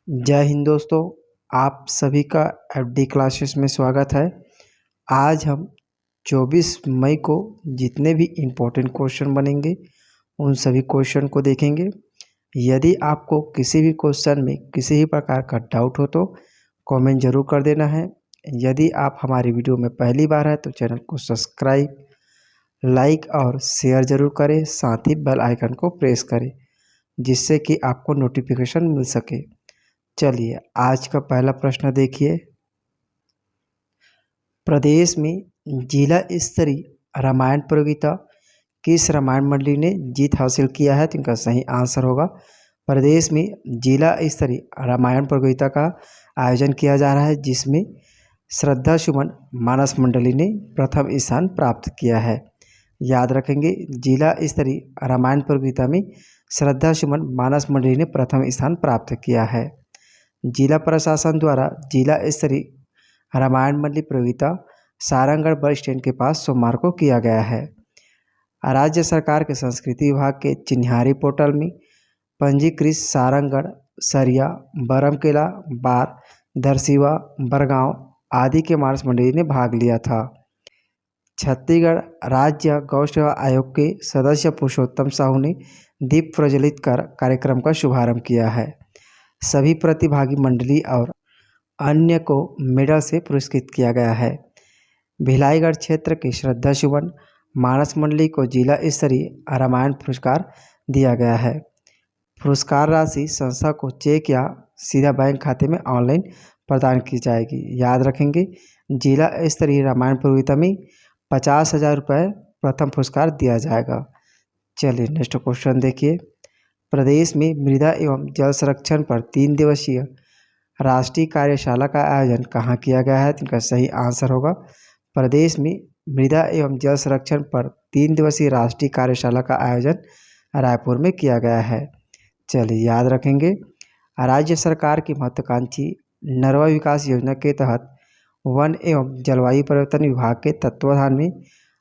जय हिंद दोस्तों। आप सभी का एफडी क्लासेस में स्वागत है। आज हम 24 मई को जितने भी इम्पोर्टेंट क्वेश्चन बनेंगे उन सभी क्वेश्चन को देखेंगे। यदि आपको किसी भी क्वेश्चन में किसी भी प्रकार का डाउट हो तो कमेंट जरूर कर देना है। यदि आप हमारी वीडियो में पहली बार है तो चैनल को सब्सक्राइब, लाइक और शेयर जरूर करें, साथ ही बेल आइकन को प्रेस करें जिससे कि आपको नोटिफिकेशन मिल सके। चलिए आज का पहला प्रश्न देखिए। प्रदेश में जिला स्तरीय रामायण प्रतियोगिता किस रामायण मंडली ने जीत हासिल किया है? तो इनका सही आंसर होगा प्रदेश में जिला स्तरीय रामायण प्रतियोगिता का आयोजन किया जा रहा है, जिसमें श्रद्धा सुमन मानस मंडली ने प्रथम स्थान प्राप्त किया है। याद रखेंगे, जिला स्तरीय रामायण प्रतियोगिता में श्रद्धा सुमन मानस मंडली ने प्रथम स्थान प्राप्त किया है। जिला प्रशासन द्वारा जिला स्तरीय रामायण मंडली प्रतियोगिता सारंगगढ़ बस स्टैंड के पास सोमवार को किया गया है। राज्य सरकार के संस्कृति विभाग के चिन्हारी पोर्टल में पंजीकृत सारंगगढ़, सरिया, बरमकेला, बार, दरसिवा, बरगांव आदि के मानस मंडली ने भाग लिया था। छत्तीसगढ़ राज्य गौ सेवा आयोग के सदस्य पुरुषोत्तम साहू ने दीप प्रज्वलित कर कार्यक्रम का शुभारंभ किया है। सभी प्रतिभागी मंडली और अन्य को मेडल से पुरस्कृत किया गया है। भिलाईगढ़ क्षेत्र की श्रद्धा सुमन मानस मंडली को जिला स्तरीय रामायण पुरस्कार दिया गया है। पुरस्कार राशि संस्था को चेक या सीधा बैंक खाते में ऑनलाइन प्रदान की जाएगी। याद रखेंगे, जिला स्तरीय रामायण प्रतियोगिता में 50,000 रुपये प्रथम पुरस्कार दिया जाएगा। चलिए नेक्स्ट क्वेश्चन देखिए। प्रदेश में मृदा एवं जल संरक्षण पर 3 दिवसीय राष्ट्रीय कार्यशाला का आयोजन कहाँ किया गया है? इनका सही आंसर होगा प्रदेश में मृदा एवं जल संरक्षण पर 3 दिवसीय राष्ट्रीय कार्यशाला का आयोजन रायपुर में किया गया है। चलिए याद रखेंगे, राज्य सरकार की महत्वाकांक्षी नरवा विकास योजना के तहत वन एवं जलवायु परिवर्तन विभाग के तत्वाधान में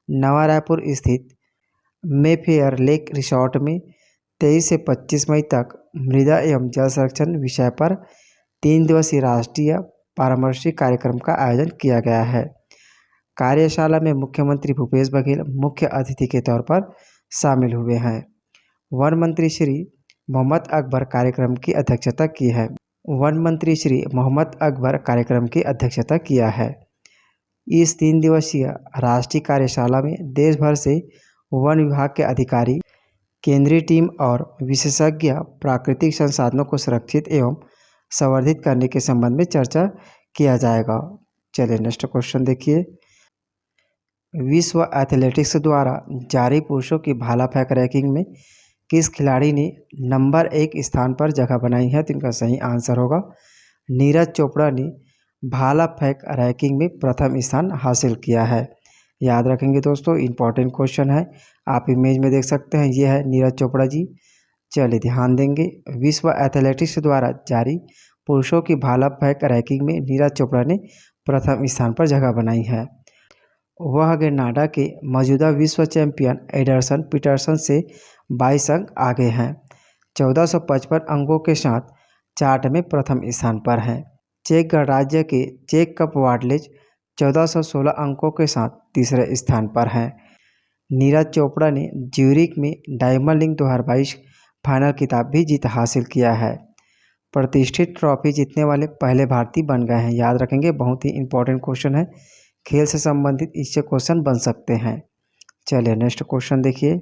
नवा रायपुर स्थित मेफेयर लेक रिसोर्ट में 23 से 25 मई तक मृदा एवं जल संरक्षण विषय पर 3 दिवसीय राष्ट्रीय परामर्शिक कार्यक्रम का आयोजन किया गया है। कार्यशाला में मुख्यमंत्री भूपेश बघेल मुख्य अतिथि के तौर पर शामिल हुए हैं। वन मंत्री श्री मोहम्मद अकबर कार्यक्रम की अध्यक्षता की है। वन मंत्री श्री मोहम्मद अकबर कार्यक्रम की अध्यक्षता किया है। इस 3 दिवसीय राष्ट्रीय कार्यशाला में देश भर से वन विभाग के अधिकारी, केंद्रीय टीम और विशेषज्ञ प्राकृतिक संसाधनों को सुरक्षित एवं संवर्धित करने के संबंध में चर्चा किया जाएगा। चलिए नेक्स्ट क्वेश्चन देखिए। विश्व एथलेटिक्स द्वारा जारी पुरुषों की भाला फेंक रैंकिंग में किस खिलाड़ी ने नंबर 1 स्थान पर जगह बनाई है? तो इनका सही आंसर होगा नीरज चोपड़ा ने भाला फेंक रैंकिंग में प्रथम स्थान हासिल किया है। याद रखेंगे दोस्तों, इंपॉर्टेंट क्वेश्चन है, आप इमेज में देख सकते हैं, ये है नीरज चोपड़ा जी। चलिए ध्यान देंगे, विश्व एथलेटिक्स द्वारा जारी पुरुषों की भाला फेंक रैंकिंग में नीरज चोपड़ा ने प्रथम स्थान पर जगह बनाई है। वह ग्रेनाडा के मौजूदा विश्व चैंपियन एंडरसन पीटरसन से 22 अंक आगे हैं। 1455 अंकों के साथ चार्ट में प्रथम स्थान पर हैं। चेक गणराज्य के चेक कप वाडलेज 1416 अंकों के साथ तीसरे स्थान पर हैं। नीरज चोपड़ा ने ज्यूरिक में डायमंड लीग 2022 फाइनल खिताब भी जीत हासिल किया है। प्रतिष्ठित ट्रॉफी जीतने वाले पहले भारतीय बन गए हैं। याद रखेंगे, बहुत ही इंपॉर्टेंट क्वेश्चन है, खेल से संबंधित इससे क्वेश्चन बन सकते हैं। चलिए नेक्स्ट क्वेश्चन देखिए।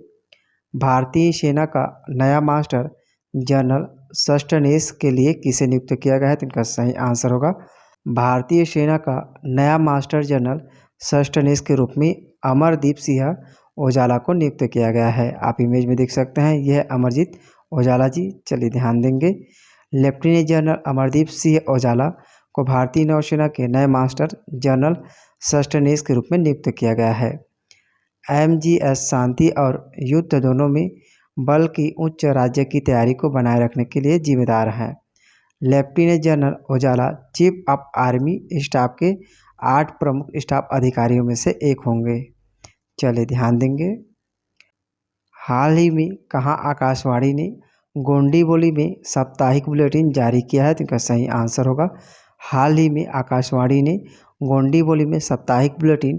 भारतीय सेना का नया मास्टर जनरल सस्टेनेस के लिए किसे नियुक्त किया गया है? तो इनका सही आंसर होगा भारतीय सेना का नया मास्टर जनरल सस्टेनेस के रूप में अमरदीप सिंह ओजाला को नियुक्त किया गया है। आप इमेज में देख सकते हैं, यह है अमरजीत ओजाला जी। चलिए ध्यान देंगे, लेफ्टिनेंट जनरल अमरदीप सिंह ओजाला को भारतीय नौसेना के नए मास्टर जनरल सस्टेनेस के रूप में नियुक्त किया गया है। MGS शांति और युद्ध दोनों में बल की उच्च राज्य की तैयारी को बनाए रखने के लिए जिम्मेदार हैं। लेफ्टिनेंट जनरल ओजाला चीफ ऑफ आर्मी स्टाफ के 8 प्रमुख स्टाफ अधिकारियों में से एक होंगे। चलिए ध्यान देंगे, हाल ही में कहाँ आकाशवाणी ने गोंडी बोली में साप्ताहिक बुलेटिन जारी किया है? तो इनका सही आंसर होगा हाल ही में आकाशवाणी ने गोंडी बोली में साप्ताहिक बुलेटिन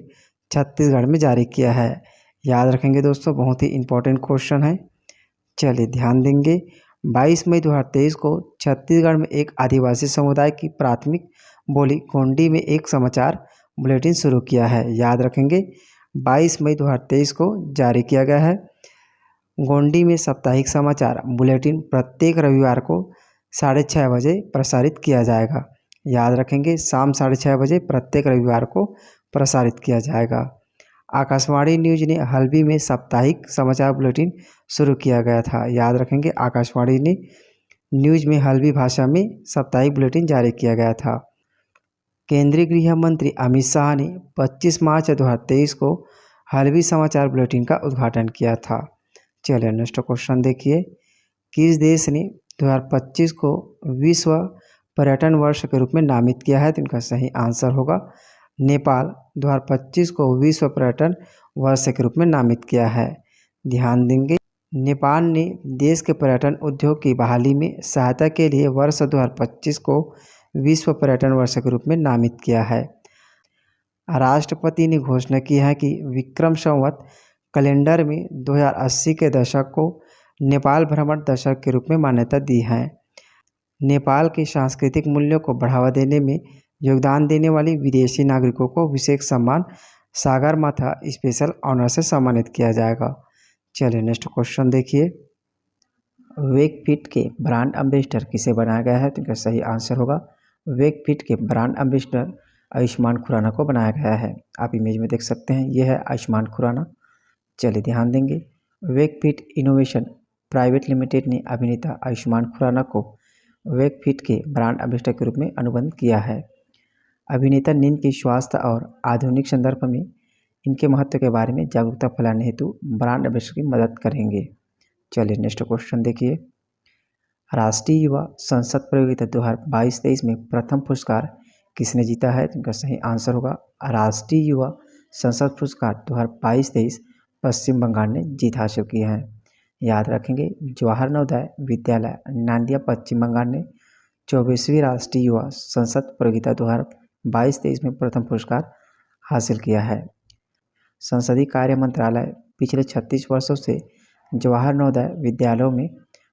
छत्तीसगढ़ में जारी किया है। याद रखेंगे दोस्तों, बहुत ही इंपॉर्टेंट क्वेश्चन है। चलिए ध्यान देंगे। 22 मई 2023 को छत्तीसगढ़ में एक आदिवासी समुदाय की प्राथमिक बोली गोंडी में एक समाचार बुलेटिन शुरू किया है। याद रखेंगे 22 मई 2023 को जारी किया गया है। गोंडी में साप्ताहिक समाचार बुलेटिन प्रत्येक रविवार को 6:30 बजे प्रसारित किया जाएगा। याद रखेंगे शाम 6:30 बजे प्रत्येक रविवार को प्रसारित किया जाएगा। आकाशवाणी न्यूज ने हल्बी में साप्ताहिक समाचार बुलेटिन शुरू किया गया था। याद रखेंगे आकाशवाणी ने न्यूज में हल्बी भाषा में साप्ताहिक बुलेटिन जारी किया गया था। केंद्रीय गृह मंत्री अमित शाह ने 25 मार्च 2023 को हल्बी समाचार बुलेटिन का उद्घाटन किया था। चलिए नेक्स्ट क्वेश्चन देखिए। किस देश ने 2025 को विश्व पर्यटन वर्ष के रूप में नामित किया है? तो इनका सही आंसर होगा नेपाल 2025 को विश्व पर्यटन वर्ष के रूप में नामित किया है। ध्यान देंगे, नेपाल ने देश के पर्यटन उद्योग की बहाली में सहायता के लिए वर्ष 2025 को विश्व पर्यटन वर्ष के रूप में नामित किया है। राष्ट्रपति ने घोषणा की है कि विक्रम संवत कैलेंडर में 2080 के दशक को नेपाल भ्रमण दशक के रूप में मान्यता दी है। नेपाल के सांस्कृतिक मूल्यों को बढ़ावा देने में योगदान देने वाली विदेशी नागरिकों को विशेष सम्मान सागरमाथा स्पेशल ऑनर से सम्मानित किया जाएगा। चलिए नेक्स्ट क्वेश्चन देखिए। वेकफिट के ब्रांड एम्बेसडर किसे बनाया गया है? तो इनका सही आंसर होगा वेकफिट के ब्रांड एम्बेसडर आयुष्मान खुराना को बनाया गया है। आप इमेज में देख सकते हैं, यह है आयुष्मान खुराना। चलिए ध्यान देंगे। वेकफिट इनोवेशन प्राइवेट लिमिटेड ने अभिनेता आयुष्मान खुराना को वेकफिट के ब्रांड एम्बेसडर के रूप में अनुबंध किया है। अभिनेता नींद के स्वास्थ्य और आधुनिक संदर्भ में इनके महत्व के बारे में जागरूकता फैलाने हेतु ब्रांड एम्बेसडर की मदद करेंगे। चलिए नेक्स्ट क्वेश्चन देखिए। राष्ट्रीय युवा संसद प्रतियोगिता 2022-23 में प्रथम पुरस्कार किसने जीता है? तो इनका सही आंसर होगा राष्ट्रीय युवा संसद पुरस्कार 2022-23 पश्चिम बंगाल ने जीत हासिल की है। याद रखेंगे जवाहर नवोदय विद्यालय नांदिया पश्चिम बंगाल ने 24वीं राष्ट्रीय युवा संसद प्रतियोगिता 2022-23 में प्रथम पुरस्कार हासिल किया है। संसदीय कार्य मंत्रालय पिछले 36 वर्षों से जवाहर नवोदय विद्यालयों में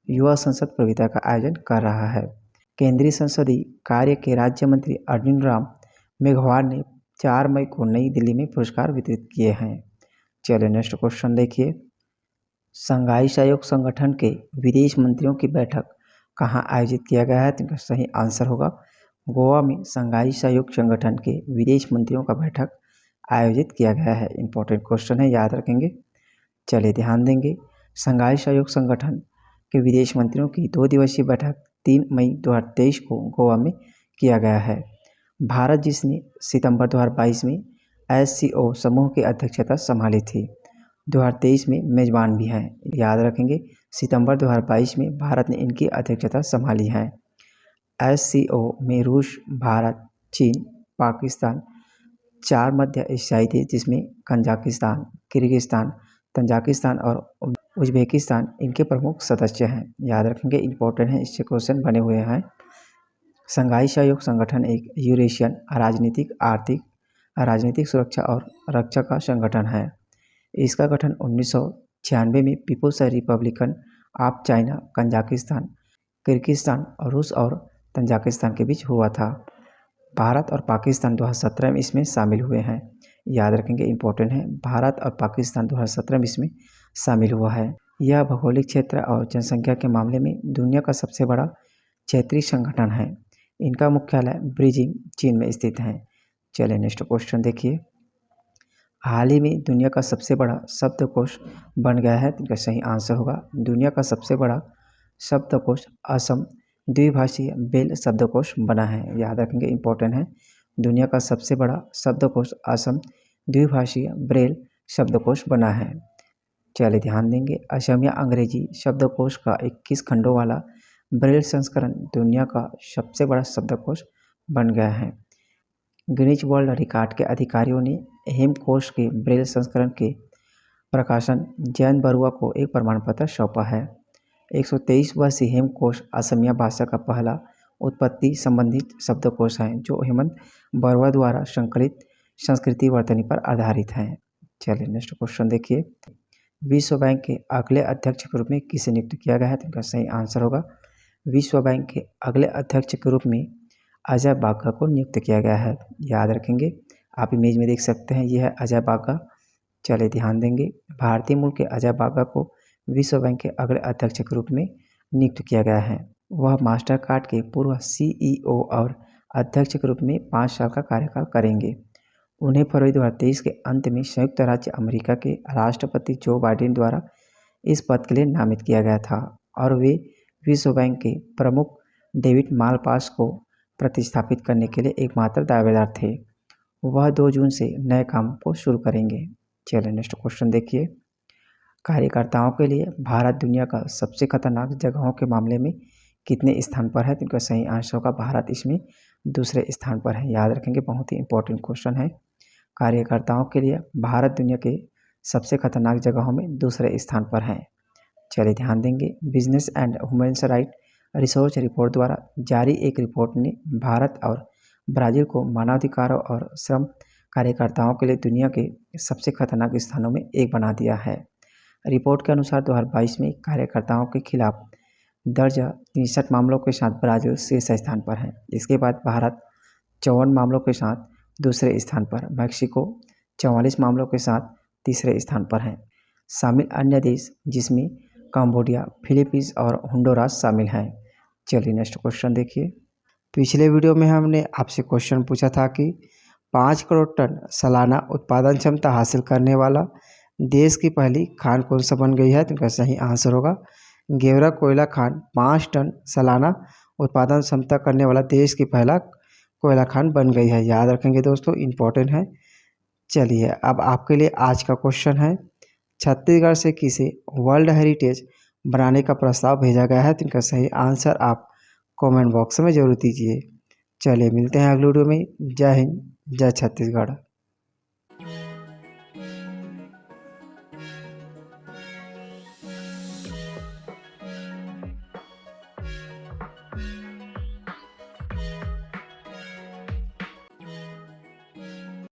युवा संसद प्रतियोगिता का आयोजन कर रहा है। केंद्रीय संसदीय कार्य के राज्य मंत्री अर्जुन राम मेघवाल ने 4 मई को नई दिल्ली में पुरस्कार वितरित किए हैं। चलिए नेक्स्ट क्वेश्चन देखिए। संघाई सहयोग संगठन के विदेश मंत्रियों की बैठक कहाँ आयोजित किया गया है? तो इनका सही आंसर होगा गोवा में संघाई सहयोग संगठन के विदेश मंत्रियों का बैठक आयोजित किया गया है। इंपॉर्टेंट क्वेश्चन है, याद रखेंगे। चलिए ध्यान देंगे। संघाई सहयोग संगठन के विदेश मंत्रियों की 2 दिवसीय बैठक 3 मई 2023 को गोवा में किया गया है। भारत जिसने सितंबर 2022 में SCO समूह की अध्यक्षता संभाली थी, 2023 में मेजबान भी हैं। याद रखेंगे सितंबर 2022 में भारत ने इनकी अध्यक्षता संभाली है। SCO में रूस, भारत, चीन, पाकिस्तान 4 मध्य एशियाई देश जिसमें कजाकिस्तान, किर्गिस्तान, तंजाकिस्तान और उज्बेकिस्तान इनके प्रमुख सदस्य हैं। याद रखेंगे, इंपॉर्टेंट है, इससे क्वेश्चन बने हुए हैं। संघाई सहयोग संगठन एक यूरेशियन राजनीतिक, आर्थिक, राजनीतिक सुरक्षा और रक्षा का संगठन है। इसका गठन 1996 में People's Republican of China, Kazakhstan, Kyrgyzstan और रूस और तंजाकिस्तान के बीच हुआ था। भारत और पाकिस्तान 2017 में इसमें शामिल हुए हैं। याद रखेंगे, इंपॉर्टेंट है, भारत और पाकिस्तान 2017 में इसमें शामिल हुआ है। यह भौगोलिक क्षेत्र और जनसंख्या के मामले में दुनिया का सबसे बड़ा क्षेत्रीय संगठन है। इनका मुख्यालय बीजिंग, चीन में स्थित है। चलिए नेक्स्ट क्वेश्चन देखिए। हाल ही में दुनिया का सबसे बड़ा शब्दकोश बन गया है, तो इनका सही आंसर होगा दुनिया का सबसे बड़ा शब्दकोश असम द्विभाषीय ब्रेल शब्दकोश बना है। याद रखेंगे, इंपॉर्टेंट है, दुनिया का सबसे बड़ा शब्दकोश असम द्विभाषीय ब्रेल शब्दकोश बना है। चलिए ध्यान देंगे। असमिया अंग्रेजी शब्दकोश का 21 खंडों वाला ब्रेल संस्करण दुनिया का सबसे बड़ा शब्दकोश बन गया है। गिनीज वर्ल्ड रिकॉर्ड के अधिकारियों ने हेमकोश के ब्रेल संस्करण के प्रकाशन जयंत बरुआ को एक प्रमाण पत्र सौंपा है। 123 वर्षीय हेमकोश असमिया भाषा का पहला उत्पत्ति संबंधित शब्दकोश है जो हेमंत बरुआ द्वारा संकलित संस्कृति वर्तनी पर आधारित हैं। चलिए नेक्स्ट क्वेश्चन देखिए। विश्व बैंक के अगले अध्यक्ष के रूप में किसे नियुक्त किया गया है? तो इनका सही आंसर होगा विश्व बैंक के अगले अध्यक्ष के रूप में अजय बाघा को नियुक्त किया गया है। याद रखेंगे, आप इमेज में देख सकते हैं, यह है अजय बाघा। चलिए ध्यान देंगे, भारतीय मूल के अजय बाघा को विश्व बैंक के अगले अध्यक्ष के रूप में नियुक्त किया गया है। वह मास्टर कार्ड के पूर्व CEO और अध्यक्ष के रूप में 5 साल का कार्यकाल करेंगे। उन्हें फरवरी 2023 के अंत में संयुक्त राज्य अमेरिका के राष्ट्रपति जो बाइडेन द्वारा इस पद के लिए नामित किया गया था और वे विश्व बैंक के प्रमुख डेविड मालपास को प्रतिस्थापित करने के लिए एकमात्र दावेदार थे। वह 2 जून से नए काम को शुरू करेंगे। चलिए नेक्स्ट क्वेश्चन देखिए। कार्यकर्ताओं के लिए भारत दुनिया का सबसे खतरनाक जगहों के मामले में कितने स्थान पर है? तो इनका सही आंसर होगा भारत इसमें दूसरे स्थान पर है। याद रखेंगे, बहुत ही इंपॉर्टेंट क्वेश्चन है। कार्यकर्ताओं के लिए भारत दुनिया के सबसे खतरनाक जगहों में दूसरे स्थान पर है। चलिए ध्यान देंगे, business and human right research report द्वारा जारी एक रिपोर्ट ने भारत और ब्राज़ील को मानवाधिकारों और श्रम कार्यकर्ताओं के लिए दुनिया के सबसे खतरनाक स्थानों में एक बना दिया है। रिपोर्ट के अनुसार 2022 में कार्यकर्ताओं के खिलाफ दर्ज 63 मामलों के साथ ब्राज़ील शीर्ष स्थान पर है। इसके बाद भारत 54 मामलों के साथ दूसरे स्थान पर, मैक्सिको 44 मामलों के साथ तीसरे स्थान पर हैं। शामिल अन्य देश जिसमें कंबोडिया, फिलीपींस और होंडुरास शामिल हैं। चलिए नेक्स्ट क्वेश्चन देखिए। पिछले वीडियो में हमने आपसे क्वेश्चन पूछा था कि 5 करोड़ टन सालाना उत्पादन क्षमता हासिल करने वाला देश की पहली खान कौन सा बन गई है? तो इनका सही आंसर होगा गेवरा कोयला खान 5 टन सालाना उत्पादन क्षमता करने वाला देश की पहला कोयला खान बन गई है। याद रखेंगे दोस्तों, इम्पोर्टेंट है। चलिए अब आपके लिए आज का क्वेश्चन है, छत्तीसगढ़ से किसे वर्ल्ड हेरिटेज बनाने का प्रस्ताव भेजा गया है? तो इनका सही आंसर आप कमेंट बॉक्स में जरूर दीजिए। चलिए मिलते हैं अगले वीडियो में। जय हिंद, जय छत्तीसगढ़।